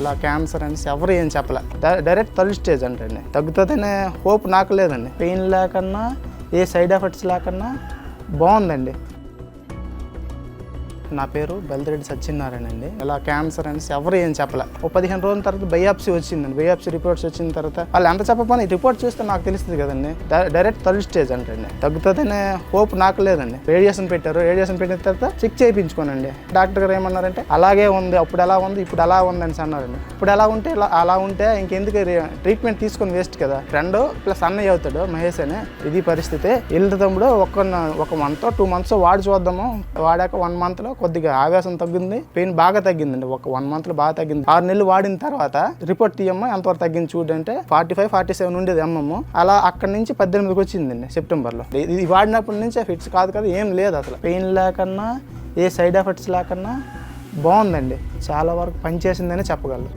ఇలా క్యాన్సర్ అనేసి ఎవరు ఏం చెప్పలే. డైరెక్ట్ థర్డ్ స్టేజ్ అంటండి. తగ్గుతుందనే హోప్ నాకు లేదండి. పెయిన్ లేకన్నా ఏ సైడ్ ఎఫెక్ట్స్ లేకన్నా బాగుందండి. నా పేరు బెల్దిరెడ్డి సత్యనారాయణ అండి. ఇలా క్యాన్సర్ అనేసి ఎవరు ఏం చెప్పలే. ఓ 15 రోజుల తర్వాత బయాప్సీ వచ్చిందండి. బయాప్సీ రిపోర్ట్స్ వచ్చిన తర్వాత వాళ్ళు ఎంత చెప్పని రిపోర్ట్ చూస్తే నాకు తెలుస్తుంది కదండి. డైరెక్ట్ థర్డ్ స్టేజ్ అంటండి. తగ్గుతుందనే హోప్ నాకు లేదండి. రేడియేషన్ పెట్టారు. రేడియేషన్ పెట్టిన తర్వాత చెక్ చేయించుకోనండి. డాక్టర్ గారు ఏమన్నారంటే అలాగే ఉంది, అప్పుడు ఎలా ఉంది ఇప్పుడు ఎలా ఉంది అని అన్నారండి. ఇప్పుడు ఎలా ఉంటే అలా ఉంటే ఇంకెందుకు ట్రీట్మెంట్ తీసుకొని వేస్ట్ కదా. ఫ్రెండ్ ప్లస్ అన్నయ్య అవుతాడు మహేష్ అని. ఇది పరిస్థితి. వెళ్తే తమ్ముడు ఒక మంత్ 2 months వాడి చూద్దాము. వాడాక 1 monthలో కొద్దిగా ఆవేశం తగ్గింది, పెయిన్ బాగా తగ్గిందండి. ఒక 1 monthలో బాగా తగ్గింది. 6 నెలలు వాడిన తర్వాత రిపోర్ట్ తీయమ్మ ఎంతవరకు తగ్గింది చూడంటే 45-47 ఉండేది ఎమ్మమ్మ. అలా అక్కడి నుంచి 18కి వచ్చిందండి సెప్టెంబర్లో. ఇది వాడినప్పటి నుంచి ఫిట్స్ కాదు కదా, ఏం లేదు అసలు. పెయిన్ లేకన్నా ఏ సైడ్ ఎఫెక్ట్స్ లేకన్నా బాగుందండి. చాలా వరకు పనిచేసిందని చెప్పగలను.